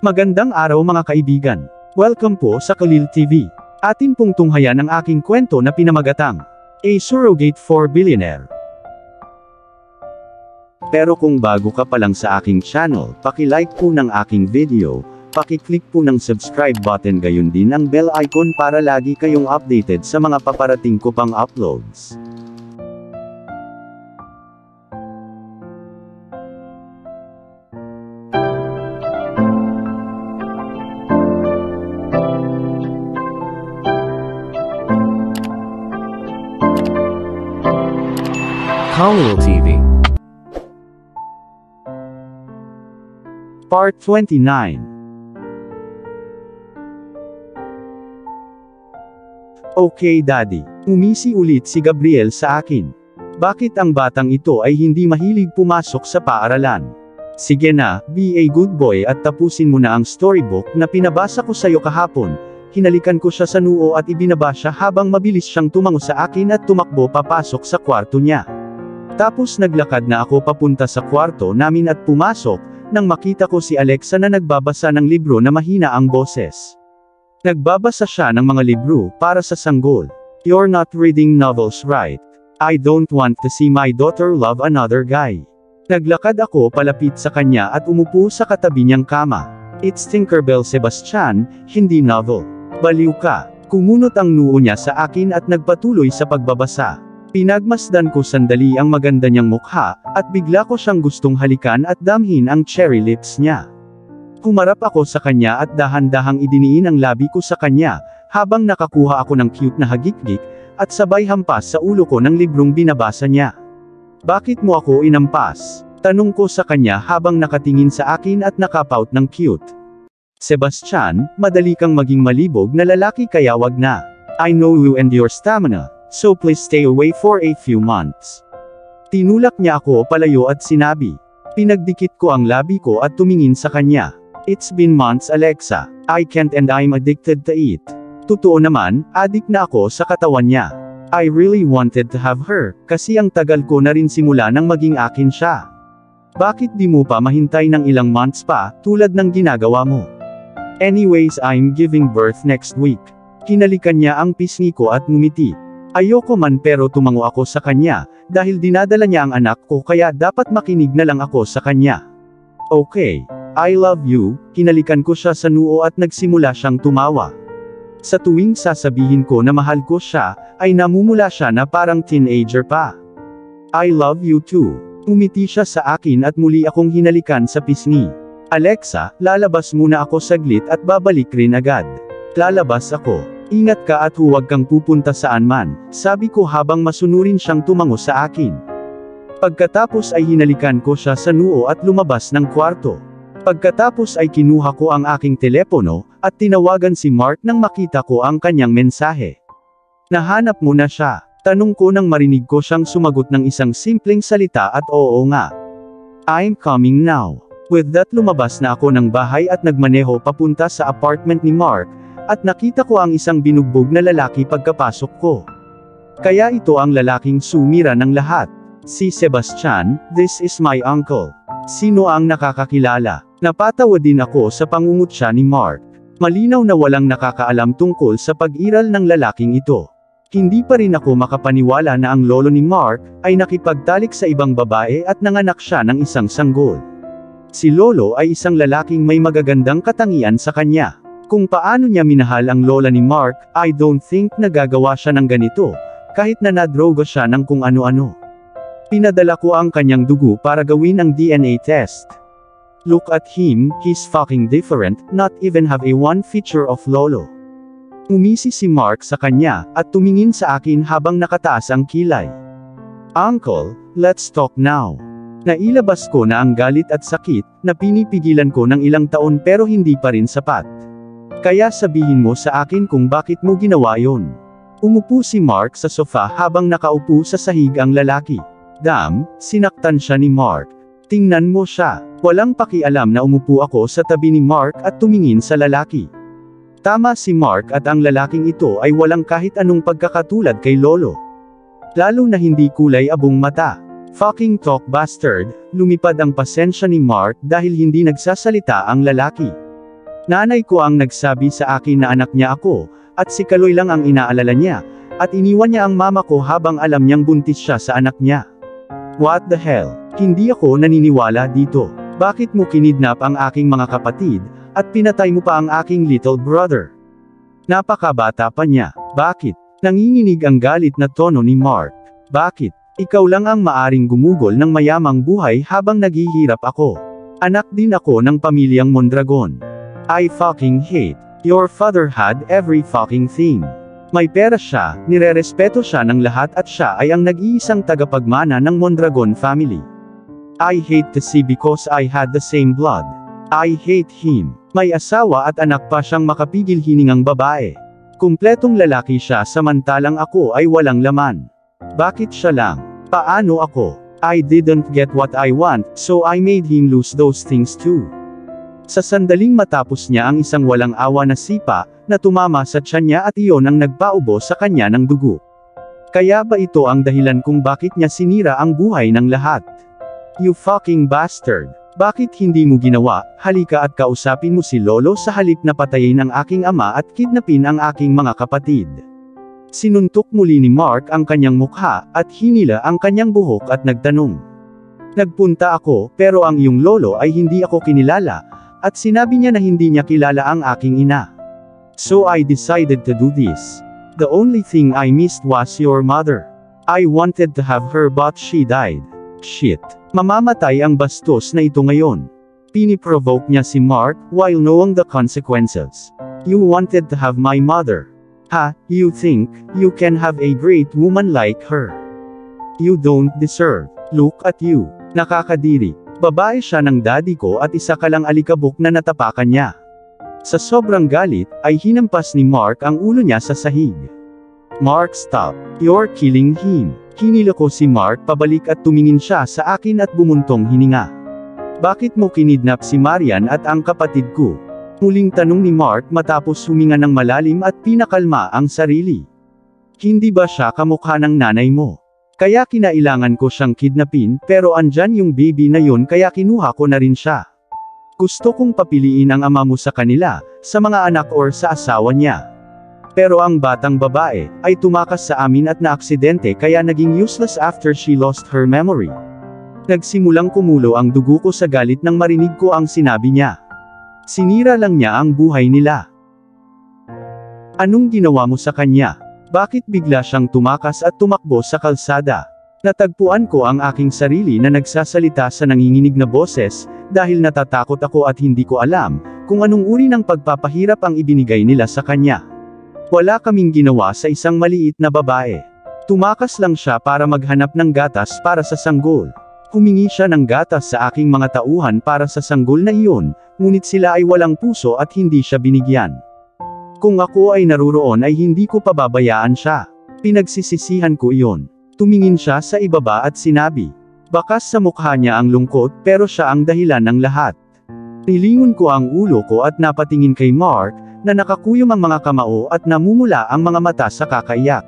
Magandang araw mga kaibigan. Welcome po sa Kalil TV. Atin pong tunghayan ang aking kwento na pinamagatang A Surrogate for Billionaire. Pero kung bago ka pa lang sa aking channel, paki-like po ng aking video, paki-click po ng subscribe button gayon din ang bell icon para lagi kayong updated sa mga paparating ko pang uploads. Kalil TV Part 29. Okay Daddy. Umisi ulit si Gabriel sa akin. Bakit ang batang ito ay hindi mahilig pumasok sa paaralan? Sige na, be a good boy at tapusin mo na ang storybook na pinabasa ko sayo kahapon. Hinalikan ko siya sa noo at ibinaba siya habang mabilis siyang tumango sa akin at tumakbo papasok sa kwarto niya. Tapos naglakad na ako papunta sa kwarto namin at pumasok, nang makita ko si Alexa na nagbabasa ng libro na mahina ang boses. Nagbabasa siya ng mga libro para sa sanggol. You're not reading novels, right? I don't want to see my daughter love another guy. Naglakad ako palapit sa kanya at umupo sa katabi niyang kama. It's Tinkerbell Sebastian, hindi novel. Baliw ka. Kumunot ang noo niya sa akin at nagpatuloy sa pagbabasa. Pinagmasdan ko sandali ang maganda niyang mukha, at bigla ko siyang gustong halikan at damhin ang cherry lips niya. Humarap ako sa kanya at dahan-dahang idiniin ang labi ko sa kanya, habang nakakuha ako ng cute na hagik-gik, at sabay hampas sa ulo ko ng librong binabasa niya. Bakit mo ako inampas? Tanong ko sa kanya habang nakatingin sa akin at nakapout ng cute. Sebastian, madali kang maging malibog na lalaki kaya wag na. I know you and your stamina. So please stay away for a few months. Tinulak niya ako palayo at sinabi. Pinagdikit ko ang labi ko at tumingin sa kanya. It's been months Alexa. I can't and I'm addicted to it. Totoo naman, addict na ako sa katawan niya. I really wanted to have her, kasi ang tagal ko na rin simula nang maging akin siya. Bakit di mo pa mahintay ng ilang months pa, tulad ng ginagawa mo? Anyways I'm giving birth next week. Hinalikan niya ang pisngi ko at ngumiti. Ayoko man pero tumango ako sa kanya, dahil dinadala niya ang anak ko kaya dapat makinig na lang ako sa kanya. Okay. I love you, hinalikan ko siya sa noo at nagsimula siyang tumawa. Sa tuwing sasabihin ko na mahal ko siya, ay namumula siya na parang teenager pa. I love you too. Umiti siya sa akin at muli akong hinalikan sa pisngi. Alexa, lalabas muna ako saglit at babalik rin agad. Lalabas ako. Ingat ka at huwag kang pupunta saan man, sabi ko habang masunurin siyang tumango sa akin. Pagkatapos ay hinalikan ko siya sa noo at lumabas ng kwarto. Pagkatapos ay kinuha ko ang aking telepono, at tinawagan si Mark nang makita ko ang kanyang mensahe. Nahanap mo na siya? Tanong ko nang marinig ko siyang sumagot ng isang simpleng salita at oo nga. I'm coming now. With that lumabas na ako ng bahay at nagmaneho papunta sa apartment ni Mark, at nakita ko ang isang binugbog na lalaki pagkapasok ko. Kaya ito ang lalaking sumira ng lahat. Si Sebastian, this is my uncle. Sino ang nakakakilala? Napatawa din ako sa pangungutya ni Mark. Malinaw na walang nakakaalam tungkol sa pag-iral ng lalaking ito. Hindi pa rin ako makapaniwala na ang lolo ni Mark ay nakipagtalik sa ibang babae at nanganak siya ng isang sanggol. Si lolo ay isang lalaking may magagandang katangian sa kanya. Kung paano niya minahal ang lola ni Mark, I don't think nagagawa siya ng ganito, kahit na nadroga siya ng kung ano-ano. Pinadala ko ang kanyang dugo para gawin ang DNA test. Look at him, he's fucking different, not even have a one feature of lolo. Umisi si Mark sa kanya, at tumingin sa akin habang nakataas ang kilay. Uncle, let's talk now. Nailabas ko na ang galit at sakit, na pinipigilan ko ng ilang taon pero hindi pa rin sapat. Kaya sabihin mo sa akin kung bakit mo ginawa yon. Umupo si Mark sa sofa habang nakaupo sa sahig ang lalaki. Damn, sinaktan siya ni Mark. Tingnan mo siya. Walang pakialam na umupo ako sa tabi ni Mark at tumingin sa lalaki. Tama si Mark at ang lalaking ito ay walang kahit anong pagkakatulad kay lolo. Lalo na hindi kulay abong mata. Fucking talk bastard, lumipad ang pasensya ni Mark dahil hindi nagsasalita ang lalaki. Nanay ko ang nagsabi sa akin na anak niya ako, at si Kaloy lang ang inaalala niya, at iniwan niya ang mama ko habang alam niyang buntis siya sa anak niya. What the hell? Hindi ako naniniwala dito. Bakit mo kinidnap ang aking mga kapatid, at pinatay mo pa ang aking little brother? Napakabata pa niya. Bakit? Nanginginig ang galit na tono ni Mark. Bakit? Ikaw lang ang maaring gumugol ng mayamang buhay habang naghihirap ako. Anak din ako ng pamilyang Mondragon. I fucking hate. Your father had every fucking thing. May pera siya, nirerespeto siya ng lahat at siya ay ang nag-iisang tagapagmana ng Mondragon family. I hate the sea because I had the same blood. I hate him. May asawa at anak pa siyang makapigil hiningang babae. Kumpletong lalaki siya samantalang ako ay walang laman. Bakit siya lang? Paano ako? I didn't get what I want, so I made him lose those things too. Sa sandaling matapos niya ang isang walang awa na sipa, na tumama sa tiyan niya at iyon ang nagpaubo sa kanya ng dugo. Kaya ba ito ang dahilan kung bakit niya sinira ang buhay ng lahat? You fucking bastard! Bakit hindi mo ginawa? Halika at kausapin mo si Lolo sa halip na patayin ang aking ama at kidnapin ang aking mga kapatid. Sinuntok muli ni Mark ang kanyang mukha, at hinila ang kanyang buhok at nagtanong. Nagpunta ako, pero ang iyong lolo ay hindi ako kinilala, at sinabi niya na hindi niya kilala ang aking ina. So I decided to do this. The only thing I missed was your mother. I wanted to have her but she died. Shit. Mamamatay ang bastos na ito ngayon. Piniprovoke niya si Mark, while knowing the consequences. You wanted to have my mother. Ha, you think, you can have a great woman like her. You don't deserve. Look at you. Nakakadiri. Babae siya ng daddy ko at isa ka lang alikabok na natapakan niya. Sa sobrang galit, ay hinampas ni Mark ang ulo niya sa sahig. Mark, stop. You're killing him. Hinila ko si Mark pabalik at tumingin siya sa akin at bumuntong hininga. Bakit mo kinidnap si Marian at ang kapatid ko? Muling tanong ni Mark matapos huminga ng malalim at pinakalma ang sarili. Hindi ba siya kamukha ng nanay mo? Kaya kinailangan ko siyang kidnapin, pero andyan yung baby na yun kaya kinuha ko na rin siya. Gusto kong papiliin ang ama mo sa kanila, sa mga anak or sa asawa niya. Pero ang batang babae, ay tumakas sa amin at naaksidente kaya naging useless after she lost her memory. Nagsimulang kumulo ang dugo ko sa galit nang marinig ko ang sinabi niya. Sinira lang niya ang buhay nila. Anong ginawa mo sa kanya? Bakit bigla siyang tumakas at tumakbo sa kalsada? Natagpuan ko ang aking sarili na nagsasalita sa nanginginig na boses, dahil natatakot ako at hindi ko alam, kung anong uri ng pagpapahirap ang ibinigay nila sa kanya. Wala kaming ginawa sa isang maliit na babae. Tumakas lang siya para maghanap ng gatas para sa sanggol. Humingi siya ng gatas sa aking mga tauhan para sa sanggol na iyon, ngunit sila ay walang puso at hindi siya binigyan. Kung ako ay naruroon ay hindi ko pababayaan siya. Pinagsisisihan ko iyon. Tumingin siya sa ibaba at sinabi. Bakas sa mukha niya ang lungkot pero siya ang dahilan ng lahat. Nilingon ko ang ulo ko at napatingin kay Mark, na nakakuyom ang mga kamao at namumula ang mga mata sa kakaiyak.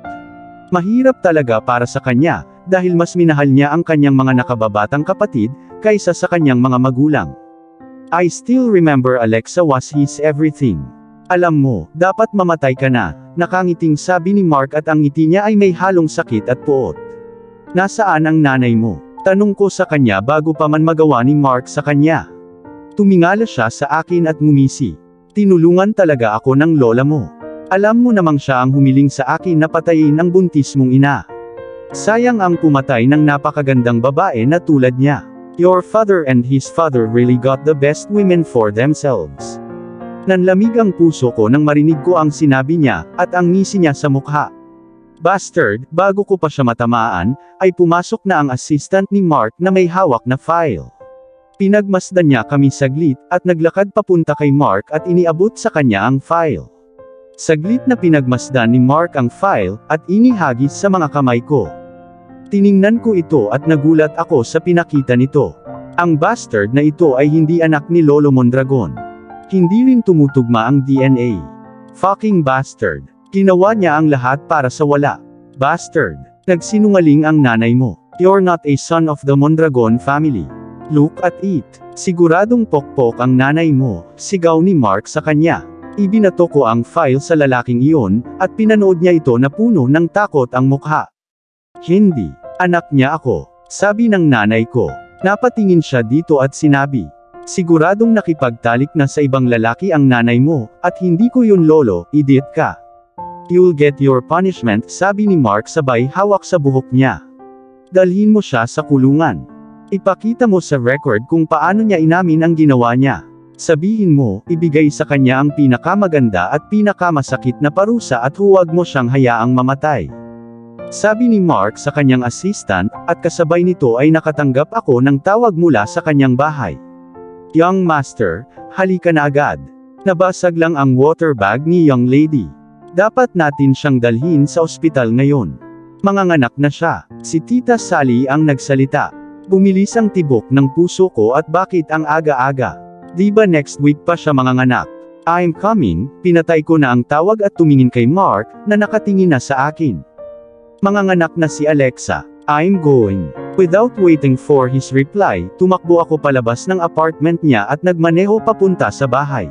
Mahirap talaga para sa kanya, dahil mas minahal niya ang kanyang mga nakababatang kapatid, kaysa sa kanyang mga magulang. I still remember Alexa was his everything. Alam mo, dapat mamatay ka na, nakangiting sabi ni Mark at ang ngiti niya ay may halong sakit at poot. Nasaan ang nanay mo? Tanong ko sa kanya bago pa man magawa ni Mark sa kanya. Tumingala siya sa akin at ngumisi. Tinulungan talaga ako ng lola mo. Alam mo namang siya ang humiling sa akin na patayin ang buntis mong ina. Sayang ang pumatay ng napakagandang babae na tulad niya. Your father and his father really got the best women for themselves. Nanlamig ang puso ko nang marinig ko ang sinabi niya, at ang ngisi niya sa mukha. Bastard, bago ko pa siya matamaan, ay pumasok na ang assistant ni Mark na may hawak na file. Pinagmasdan niya kami saglit, at naglakad papunta kay Mark at iniabot sa kanya ang file. Saglit na pinagmasdan ni Mark ang file, at inihagis sa mga kamay ko. Tiningnan ko ito at nagulat ako sa pinakita nito. Ang bastard na ito ay hindi anak ni Lolo Mondragon. Hindi rin tumutugma ang DNA. Fucking bastard. Ginawa niya ang lahat para sa wala. Bastard. Nagsinungaling ang nanay mo. You're not a son of the Mondragon family. Look at it. Siguradong pokpok ang nanay mo, sigaw ni Mark sa kanya. Ibinato ko ang file sa lalaking iyon, at pinanood niya ito na puno ng takot ang mukha. Hindi. Anak niya ako. Sabi ng nanay ko. Napatingin siya dito at sinabi. Siguradong nakipagtalik na sa ibang lalaki ang nanay mo, at hindi ko yun lolo, idiot ka. You'll get your punishment, sabi ni Mark sabay hawak sa buhok niya. Dalhin mo siya sa kulungan. Ipakita mo sa record kung paano niya inamin ang ginawa niya. Sabihin mo, ibigay sa kanya ang pinakamaganda at pinakamasakit na parusa at huwag mo siyang hayaang mamatay. Sabi ni Mark sa kanyang assistant, at kasabay nito ay nakatanggap ako ng tawag mula sa kanyang bahay. Young master, halika na agad. Nabasag lang ang water bag ni young lady. Dapat natin siyang dalhin sa ospital ngayon. Manganganak na siya. Si Tita Sally ang nagsalita. Bumilis ang tibok ng puso ko at bakit ang aga-aga? Di ba next week pa siya manganganak? I'm coming, pinatay ko na ang tawag at tumingin kay Mark, na nakatingin na sa akin. Manganganak na si Alexa. I'm going. Without waiting for his reply, tumakbo ako palabas ng apartment niya at nagmaneho papunta sa bahay.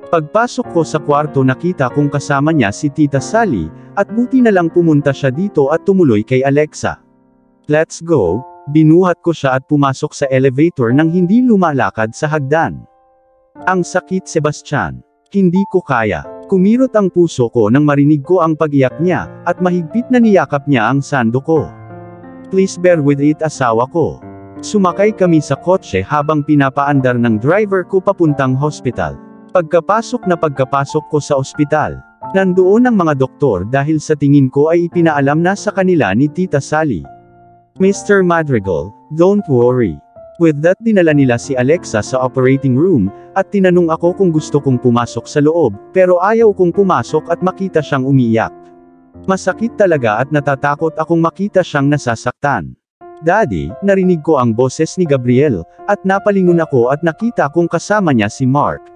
Pagpasok ko sa kwarto nakita kong kasama niya si Tita Sally, at buti na lang pumunta siya dito at tumuloy kay Alexa. Let's go. Binuhat ko siya at pumasok sa elevator nang hindi lumalakad sa hagdan. Ang sakit, Sebastian. Hindi ko kaya. Kumirot ang puso ko nang marinig ko ang pag-iyak niya, at mahigpit na niyakap niya ang sando ko. Please bear with it, asawa ko. Sumakay kami sa kotse habang pinapaandar ng driver ko papuntang hospital. Pagkapasok ko sa ospital, nandoon ang mga doktor dahil sa tingin ko ay ipinaalam na sa kanila ni Tita Sally. Mr. Madrigal, don't worry. With that dinala nila si Alexa sa operating room, at tinanong ako kung gusto kong pumasok sa loob, pero ayaw kong pumasok at makita siyang umiiyak. Masakit talaga at natatakot akong makita siyang nasasaktan. Daddy, narinig ko ang boses ni Gabriel, at napalingon ako at nakita kong kasama niya si Mark.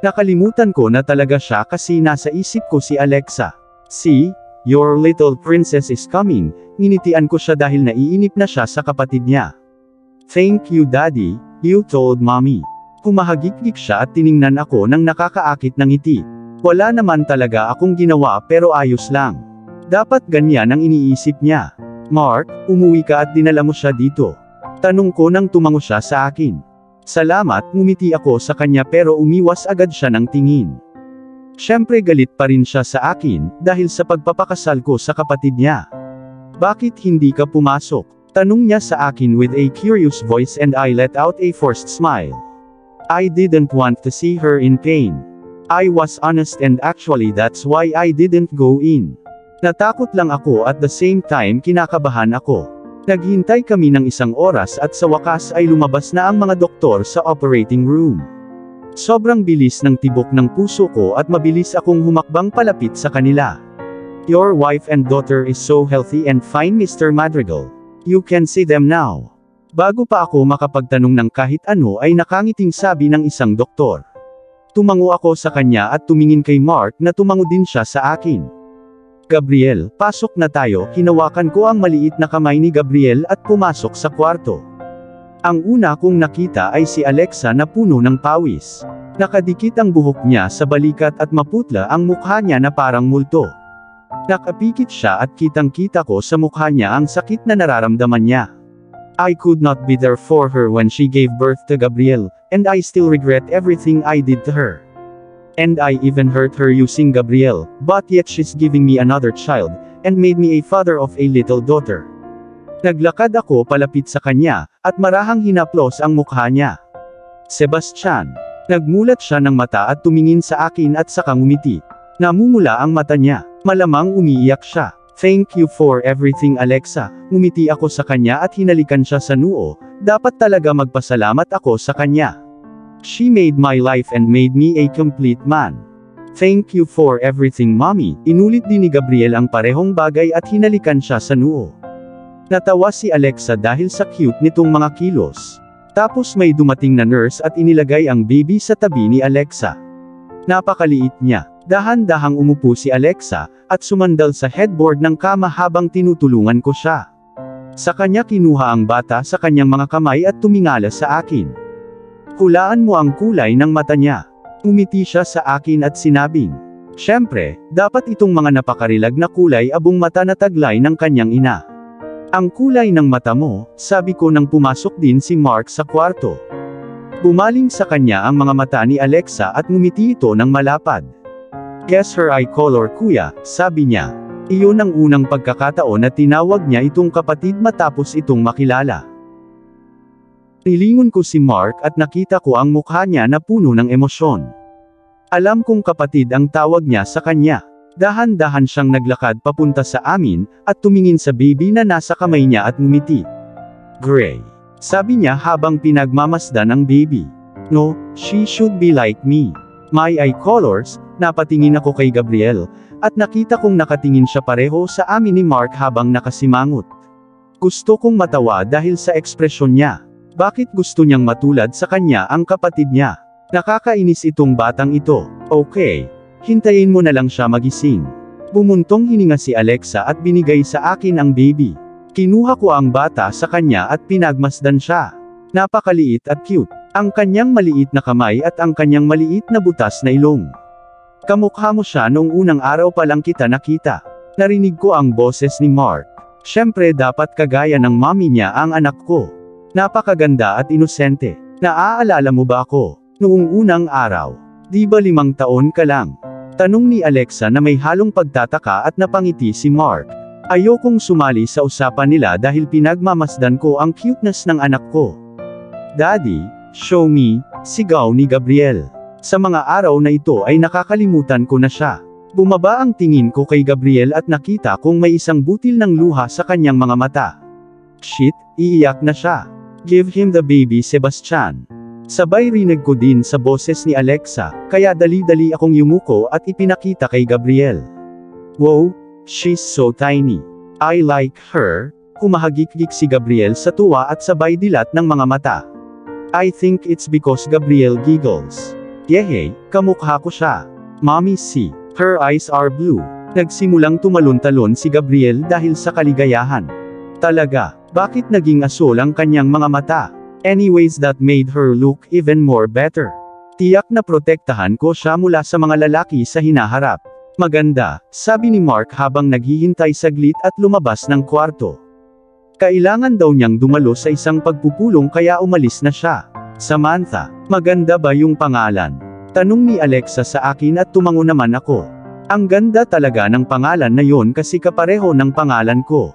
Nakalimutan ko na talaga siya kasi nasa isip ko si Alexa. See? Your little princess is coming, nginitian ko siya dahil naiinip na siya sa kapatid niya. Thank you daddy, you told mommy. Humahagikik siya at tiningnan ako nang nakakaakit ng ngiti. Wala naman talaga akong ginawa pero ayos lang. Dapat ganyan ang iniisip niya. Mark, umuwi ka at dinala mo siya dito. Tanong ko nang tumango siya sa akin. Salamat, ngumiti ako sa kanya pero umiwas agad siya ng tingin. Siyempre galit pa rin siya sa akin, dahil sa pagpapakasal ko sa kapatid niya. Bakit hindi ka pumasok? Tanong niya sa akin with a curious voice and I let out a forced smile. I didn't want to see her in pain. I was honest and actually that's why I didn't go in. Natakot lang ako at the same time kinakabahan ako. Naghintay kami ng 1 oras at sa wakas ay lumabas na ang mga doktor sa operating room. Sobrang bilis ng tibok ng puso ko at mabilis akong humakbang palapit sa kanila. Your wife and daughter is so healthy and fine, Mr. Madrigal. You can see them now. Bago pa ako makapagtanong ng kahit ano ay nakangiting sabi ng isang doktor. Tumango ako sa kanya at tumingin kay Mark na tumango din siya sa akin. Gabriel, pasok na tayo. Hinawakan ko ang maliit na kamay ni Gabriel at pumasok sa kwarto. Ang una kong nakita ay si Alexa na puno ng pawis. Nakadikit ang buhok niya sa balikat at maputla ang mukha niya na parang multo. Nakapikit siya at kitang-kita ko sa mukha niya ang sakit na nararamdaman niya. I could not be there for her when she gave birth to Gabriel, and I still regret everything I did to her. And I even hurt her using Gabriel, but yet she's giving me another child, and made me a father of a little daughter. Naglakad ako palapit sa kanya, at marahang hinaplos ang mukha niya. Sebastian. Nagmulat siya ng mata at tumingin sa akin at saka ngumiti. Namumula ang mata niya. Malamang umiiyak siya. Thank you for everything, Alexa. Ngumiti ako sa kanya at hinalikan siya sa noo. Dapat talaga magpasalamat ako sa kanya. She made my life and made me a complete man. Thank you for everything, mommy. Inulit din ni Gabriel ang parehong bagay at hinalikan siya sa noo. Natawa si Alexa dahil sa cute nitong mga kilos. Tapos may dumating na nurse at inilagay ang baby sa tabi ni Alexa. Napakaliit niya. Dahan-dahang umupo si Alexa, at sumandal sa headboard ng kama habang tinutulungan ko siya. Sa kanya kinuha ang bata sa kanyang mga kamay at tumingala sa akin. Hulaan mo ang kulay ng mata niya. Umiti siya sa akin at sinabing, "Siyempre, dapat itong mga napakarilag na kulay abong mata na taglay ng kanyang ina." "Ang kulay ng mata mo," sabi ko nang pumasok din si Mark sa kwarto. Bumaling sa kanya ang mga mata ni Alexa at ngumiti ito ng malapad. "Guess her eye color kuya," sabi niya. Iyon ang unang pagkakataon na tinawag niya itong kapatid matapos itong makilala. Nilingon ko si Mark at nakita ko ang mukha niya na puno ng emosyon. Alam kong kapatid ang tawag niya sa kanya. Dahan-dahan siyang naglakad papunta sa amin, at tumingin sa baby na nasa kamay niya at ngumiti. "Gray," sabi niya habang pinagmamasdan ang baby. "No, she should be like me. My eye colors." Napatingin ako kay Gabriel, at nakita kong nakatingin siya pareho sa amin ni Mark habang nakasimangot. Gusto kong matawa dahil sa ekspresyon niya. Bakit gusto niyang matulad sa kanya ang kapatid niya? Nakakainis itong batang ito. "Okay. Hintayin mo na lang siya magising." Bumuntong hininga si Alexa at binigay sa akin ang baby. Kinuha ko ang bata sa kanya at pinagmasdan siya. Napakaliit at cute. Ang kanyang maliit na kamay at ang kanyang maliit na butas na ilong. "Kamukha mo siya noong unang araw pa lang kita nakita." Narinig ko ang boses ni Mark. "Siyempre dapat kagaya ng mommy niya ang anak ko. Napakaganda at inosente. Naaalala mo ba ako? Noong unang araw. Di ba 5 taon ka lang?" Tanong ni Alexa na may halong pagtataka at napangiti si Mark. Ayokong sumali sa usapan nila dahil pinagmamasdan ko ang cuteness ng anak ko. "Daddy, show me," sigaw ni Gabriel. Sa mga araw na ito ay nakakalimutan ko na siya. Bumaba ang tingin ko kay Gabriel at nakita kong may isang butil ng luha sa kanyang mga mata. Shit, iiyak na siya. "Give him the baby, Sebastian." Sabay rinig ko din sa boses ni Alexa, kaya dali-dali akong yumuko at ipinakita kay Gabriel. "Wow, she's so tiny. I like her." Humahagikgik si Gabriel sa tuwa at sabay dilat ng mga mata. I think it's because Gabriel giggles. "Yehey, kamukha ko siya. Mommy, see, her eyes are blue." Nagsimulang tumalon-talon si Gabriel dahil sa kaligayahan. Talaga, bakit naging asul ang kanyang mga mata? Anyways, that made her look even more better. Tiyak na protektahan ko siya mula sa mga lalaki sa hinaharap. "Maganda," sabi ni Mark habang naghihintay saglit at lumabas ng kwarto. Kailangan daw niyang dumalo sa isang pagpupulong kaya umalis na siya. "Samantha, maganda ba yung pangalan?" Tanong ni Alexa sa akin at tumango naman ako. Ang ganda talaga ng pangalan na yon kasi kapareho ng pangalan ko.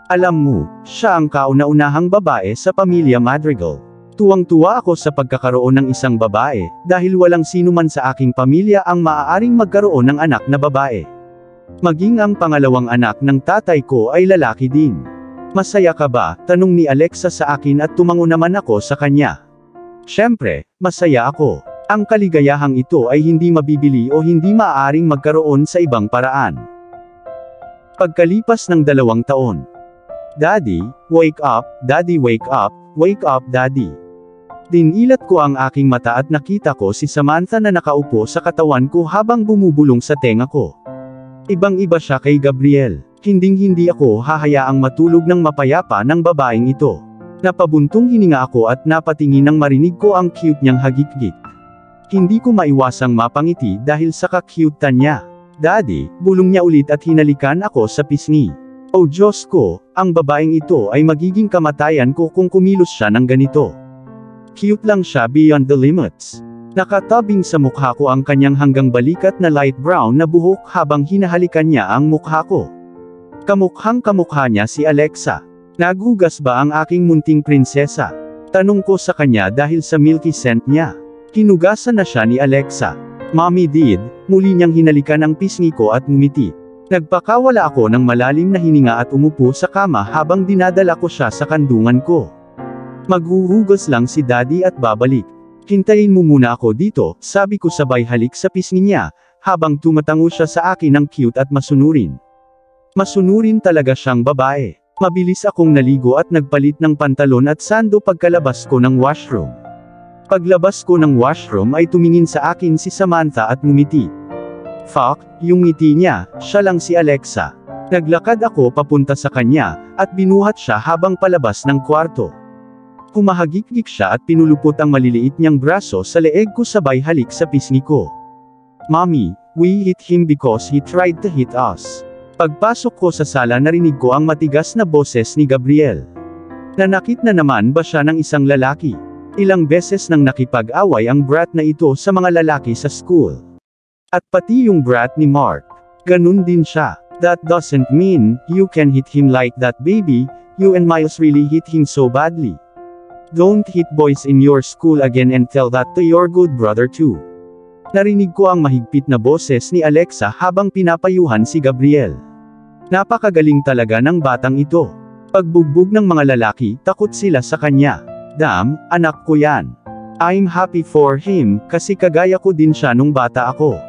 Alam mo, siya ang kauna-unahang babae sa pamilya Madrigal. Tuwang-tuwa ako sa pagkakaroon ng isang babae, dahil walang sino man sa aking pamilya ang maaaring magkaroon ng anak na babae. Maging ang pangalawang anak ng tatay ko ay lalaki din. "Masaya ka ba?" tanong ni Alexa sa akin at tumango naman ako sa kanya. Siyempre, masaya ako. Ang kaligayahang ito ay hindi mabibili o hindi maaaring magkaroon sa ibang paraan. Pagkalipas ng 2 taon. "Daddy, wake up, Daddy, wake up, Daddy." Dinilat ko ang aking mata at nakita ko si Samantha na nakaupo sa katawan ko habang bumubulong sa tenga ko. Ibang-iba siya kay Gabriel. Hinding-hindi ako hahayaang matulog ng mapayapa ng babaeng ito. Napabuntong hininga ako at napatingin nang marinig ko ang cute niyang hagikgik. Hindi ko maiwasang mapangiti dahil sa ka-cute niya. "Daddy," bulong niya ulit at hinalikan ako sa pisngi. Oh Diyos ko, ang babaeng ito ay magiging kamatayan ko kung kumilos siya ng ganito. Cute lang siya beyond the limits. Nakatabing sa mukha ko ang kanyang hanggang balikat na light brown na buhok habang hinahalikan niya ang mukha ko. Kamukhang kamukha niya si Alexa. "Nagugas ba ang aking munting prinsesa?" Tanong ko sa kanya dahil sa milky scent niya. Hinugasan na siya ni Alexa. "Mommy did." Muli niyang hinalikan ang pisngi ko at ngumiti. Nagpakawala ako ng malalim na hininga at umupo sa kama habang dinadala ko siya sa kandungan ko. "Maghuhugas lang si Daddy at babalik. Hintayin mo muna ako dito," sabi ko sabay halik sa pisngi niya, habang tumatango siya sa akin ng cute at masunurin. Masunurin talaga siyang babae. Mabilis akong naligo at nagpalit ng pantalon at sando pagkalabas ko ng washroom. Paglabas ko ng washroom ay tumingin sa akin si Samantha at ngumiti. Fuck, yung ngiti niya, siya lang si Alexa. Naglakad ako papunta sa kanya, at binuhat siya habang palabas ng kwarto. Humahagik-gik siya at pinulupot ang maliliit niyang braso sa leeg ko sabay halik sa pisngi ko. "Mommy, we hit him because he tried to hit us." Pagpasok ko sa sala narinig ko ang matigas na boses ni Gabriel. Nanakit na naman ba siya ng isang lalaki? Ilang beses nang nakipag-away ang brat na ito sa mga lalaki sa school. At pati yung brat ni Mark. Ganun din siya. "That doesn't mean you can hit him like that, baby. You and Miles really hit him so badly. Don't hit boys in your school again and tell that to your good brother too." Narinig ko ang mahigpit na boses ni Alexa habang pinapayuhan si Gabriel. Napakagaling talaga ng batang ito. Pagbugbog ng mga lalaki, takot sila sa kanya. "Damn, anak ko yan. I'm happy for him, kasi kagaya ko din siya nung bata ako.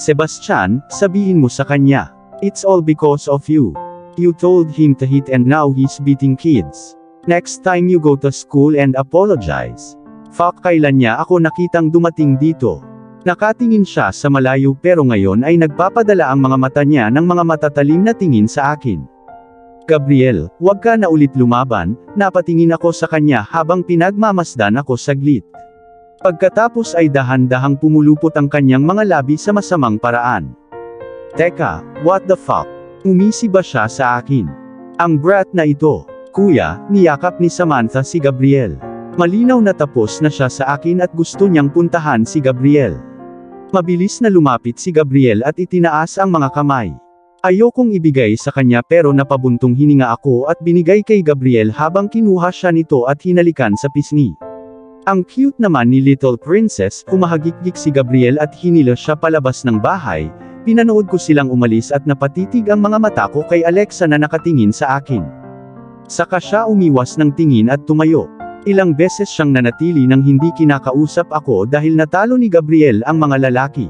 Sebastian, sabihin mo sa kanya. It's all because of you. You told him to hit and now he's beating kids. Next time you go to school and apologize." Fuck, kailan niya ako nakitang dumating dito? Nakatingin siya sa malayo pero ngayon ay nagpapadala ang mga mata niya ng mga matatalim na tingin sa akin. "Gabriel, huwag ka na ulit lumaban." Napatingin ako sa kanya habang pinagmamasdan ako saglit. Pagkatapos ay dahan-dahang pumulupot ang kanyang mga labi sa masamang paraan. "Teka, what the fuck? Umisi ba siya sa akin? Ang brat na ito." "Kuya," niyakap ni Samantha si Gabriel. Malinaw na tapos na siya sa akin at gusto niyang puntahan si Gabriel. Mabilis na lumapit si Gabriel at itinaas ang mga kamay. Ayokong ibigay sa kanya pero napabuntong hininga ako at binigay kay Gabriel habang kinuha siya nito at hinalikan sa pisngi. Ang cute naman ni Little Princess, humahagik-gik si Gabriel at hinila siya palabas ng bahay. Pinanood ko silang umalis at napatitig ang mga mata ko kay Alexa na nakatingin sa akin. Saka siya umiwas ng tingin at tumayo. Ilang beses siyang nanatili nang hindi kinakausap ako dahil natalo ni Gabriel ang mga lalaki.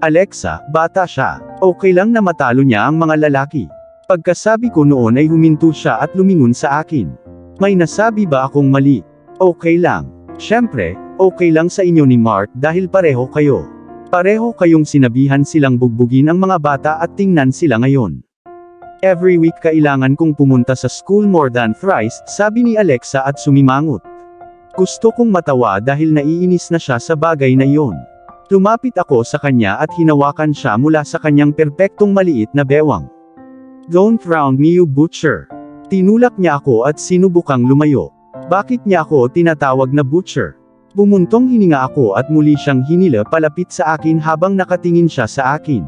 "Alexa, bata siya. Okay lang na matalo niya ang mga lalaki." Pagkasabi ko noon ay huminto siya at lumingon sa akin. "May nasabi ba akong mali?" "Okay lang. Siyempre, okay lang sa inyo ni Mark dahil pareho kayo. Pareho kayong sinabihan silang bugbugin ang mga bata at tingnan sila ngayon. Every week kailangan kong pumunta sa school more than thrice," sabi ni Alexa at sumimangot. Gusto kong matawa dahil naiinis na siya sa bagay na iyon. Lumapit ako sa kanya at hinawakan siya mula sa kanyang perpektong maliit na bewang. "Don't round me, you butcher." Tinulak niya ako at sinubukang lumayo. Bakit niya ako tinatawag na butcher? Bumuntong hininga ako at muli siyang hinila palapit sa akin habang nakatingin siya sa akin.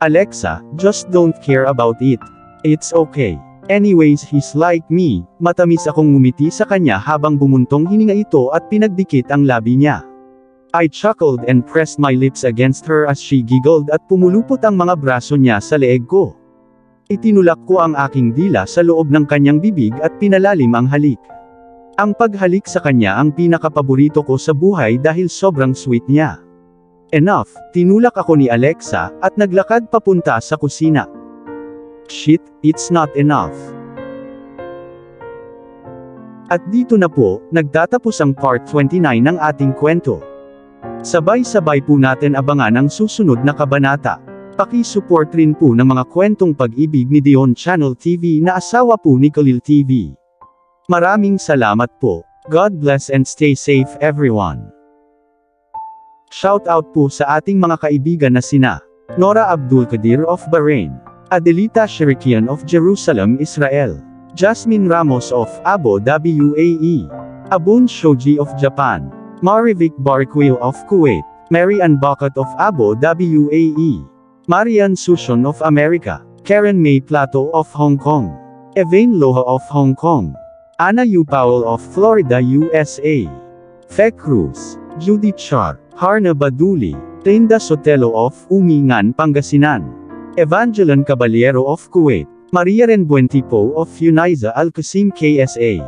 "Alexa, just don't care about it. It's okay. Anyways, he's like me." Matamis akong ngumiti sa kanya habang bumuntong hininga ito at pinagdikit ang labi niya. I chuckled and pressed my lips against her as she giggled at pumulupot ang mga braso niya sa leeg ko. Itinulak ko ang aking dila sa loob ng kanyang bibig at pinalalim ang halik. Ang paghalik sa kanya ang pinakapaborito ko sa buhay dahil sobrang sweet niya. Enough, tinulak ako ni Alexa, at naglakad papunta sa kusina. Shit, it's not enough. At dito na po, nagtatapos ang part 29 ng ating kwento. Sabay-sabay po natin abangan ang susunod na kabanata. Paki-support rin po ng mga kwentong pag-ibig ni Dion Channel TV na asawa po ni Khalil TV. Maraming salamat po. God bless and stay safe everyone. Shout out po sa ating mga kaibigan na sina Nora Abdul Qadir of Bahrain, Adelita Shirikian of Jerusalem, Israel, Jasmine Ramos of Abu Dhabi, UAE, Abun Shoji of Japan, Marivic Barquio of Kuwait, Mary Ann Bakat of Abu Dhabi, UAE, Marian Sushon of America, Karen May Plato of Hong Kong, Evain Loha of Hong Kong, Anna Yu Powell of Florida, USA, Fe Cruz, Judy Char, Harna Baduli, Tenda Sotelo of Umingan, Pangasinan, Evangeline Caballero of Kuwait, Maria Renbuentipo of Uniza Al-Qasim, KSA,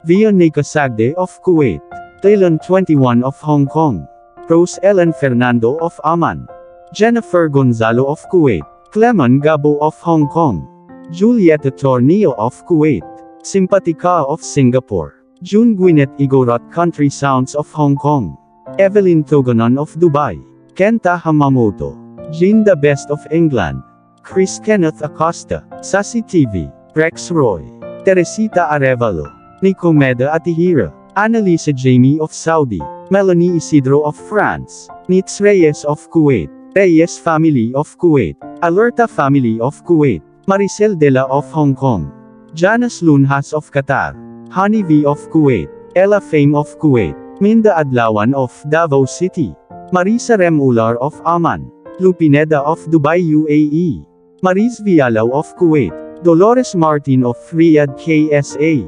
Vianney Casagde of Kuwait, Taylon 21 of Hong Kong, Rose Ellen Fernando of Amman, Jennifer Gonzalo of Kuwait, Clemon Gabo of Hong Kong, Julieta Tornillo of Kuwait, Simpatica of Singapore, June Gwyneth Igorot Country Sounds of Hong Kong, Evelyn Togonon of Dubai, Kenta Hamamoto, Jean the Best of England, Chris Kenneth Acosta, Sassy TV, Rex Roy, Teresita Arevalo, Nicomeda Atihira, Annalisa Jamie of Saudi, Melanie Isidro of France, Nitz Reyes of Kuwait, Reyes Family of Kuwait, Alerta Family of Kuwait, Maricel Dela of Hong Kong, Janice Lunhas of Qatar, Honey V of Kuwait, Ella Fame of Kuwait, Minda Adlawan of Davao City, Marisa Remular of Oman, Lupineda of Dubai UAE, Mariz Vialaw of Kuwait, Dolores Martin of Riyadh KSA,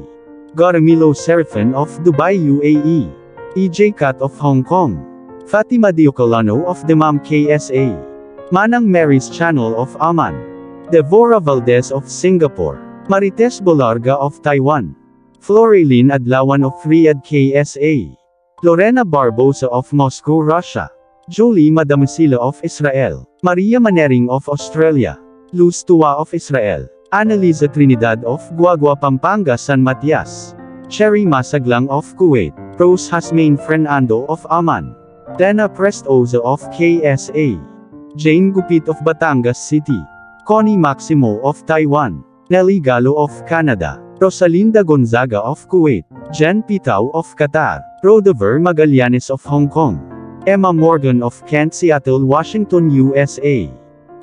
Garamilo Serafin of Dubai UAE, EJ Kat of Hong Kong, Fatima Diocolano of Damam KSA, Manang Mary's Channel of Oman, Devora Valdez of Singapore, Marites Bolarga of Taiwan, Florelin Adlawan of Riyadh KSA, Lorena Barbosa of Moscow Russia, Jolie Madamasila of Israel, Maria Manering of Australia, Luz Tua of Israel, Annalisa Trinidad of Guagua Pampanga San Matias, Cherry Masaglang of Kuwait, Rose Hasmain Fernando of Oman, Dana Prestoza of KSA, Jane Gupit of Batangas City, Connie Maximo of Taiwan, Nelly Gallo of Canada, Rosalinda Gonzaga of Kuwait, Jen Pitao of Qatar, Rodever Magallanes of Hong Kong, Emma Morgan of Kent Seattle Washington USA,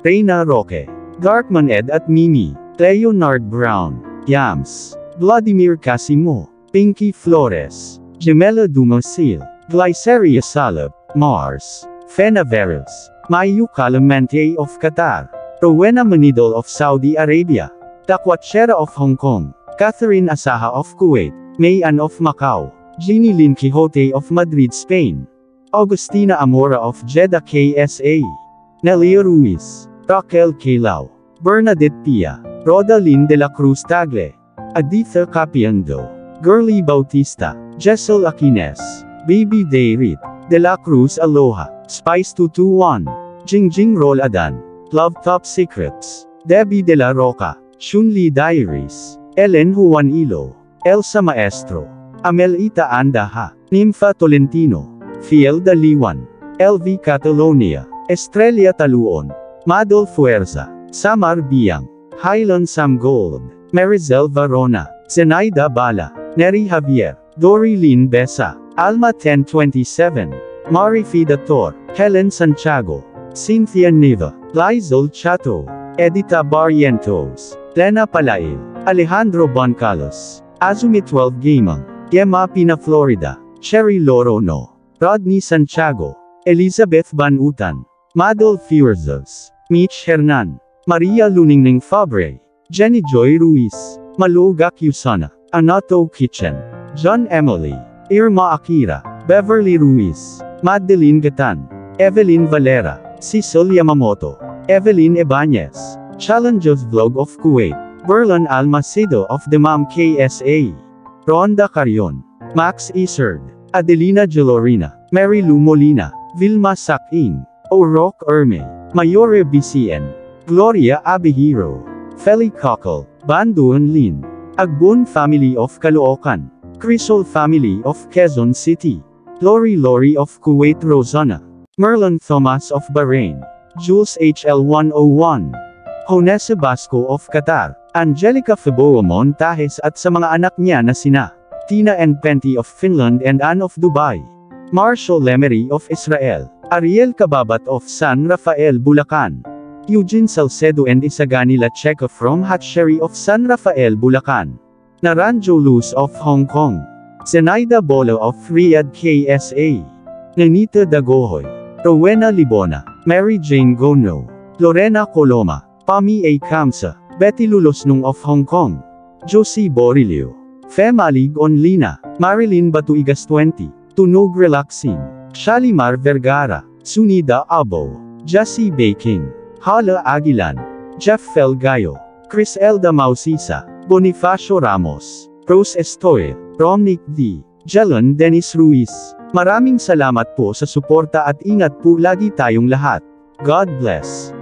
Reina Roque, Darkman Ed at Mimi, Leonard Brown, Yams, Vladimir Casimo, Pinky Flores, Gemela Dumasil, Glyceria Salab, Mars, Fena Veros, Mayu Calamente of Qatar, Rowena Manidol of Saudi Arabia, Takwatchera of Hong Kong, Catherine Asaha of Kuwait, Mayan of Macau, Jeannie Lynn Quixote of Madrid, Spain, Augustina Amora of Jeddah KSA, Nelia Ruiz, Raquel Calao, Bernadette Pia, Rodalyn de la Cruz Tagle, Aditha Capiando, Girly Bautista, Jessel Aquines, Baby Dayrit, De La Cruz Aloha, Spice 221, Jingjing Roladan, Love Top Secrets, Debbie de la Roca, Shunli Diaries, Ellen Juanilo, Elsa Maestro, Amelita Andaha, Nympha Tolentino, Fiel Daliwan, LV Catalonia, Estrella Taluon, Madol Fuerza, Samar Biang, Highland Sam Gold, Marizel Varona, Zenaida Bala, Neri Javier, Dory Lynn Besa, Alma 1027, Mari Fidator, Helen Santiago, Cynthia Niva, Lizol Chato, Edita Barrientos, Lena Palail, Alejandro Boncalos, Azumi 12 Gamang, Gemma Pina Florida, Cherry Lorono, Rodney Santiago, Elizabeth Banutan, Madol Fuerzos, Mitch Hernan, Maria Luningning Fabre, Jenny Joy Ruiz, Malu Gakyusana, Anato Kitchen, John Emily, Irma Akira, Beverly Ruiz, Madeline Gatan, Evelyn Valera, Cecil Yamamoto, Evelyn Ebanez, Challenges Vlog of Kuwait, Berlan Almacedo of Damam KSA, Rhonda Carion, Max Iserd, Adelina Gelorina, Mary Lou Molina, Vilma Saking, O'Rourke Erme, Mayore BCN, Gloria Abihiro, Feli Cockle, Banduan Lin, Agbon Family of Caloocan, Crisol Family of Quezon City, Lori of Kuwait Rosana, Merlin Thomas of Bahrain, Jules HL101, Honesa Basco of Qatar, Angelica Feboa Montajes at sa mga anak niya na sina, Tina and Penty of Finland and Anne of Dubai, Marshall Lemery of Israel, Ariel Kababat of San Rafael Bulacan, Eugene Salcedo and Isagani Lacheca from Hatchery of San Rafael Bulacan, Naranjo Luz of Hong Kong, Zenaida Bola of Riyadh KSA, Nanita Dagohoy, Rowena Libona, Mary Jane Gono, Lorena Coloma, Pami A. Kamsa, Betty Lulosnung of Hong Kong, Josie Borilio, Femalig Onlina, Marilyn Batuigas 20, Tunog Relaxing, Shalimar Vergara, Sunida Abo, Jassy Baking, Hala Aguilan, Jeff Felgayo, Chris Elda Mausisa, Bonifacio Ramos, Rose Estoy, Romnick D, Jelon Dennis Ruiz. Maraming salamat po sa suporta at ingat po lagi tayong lahat. God bless.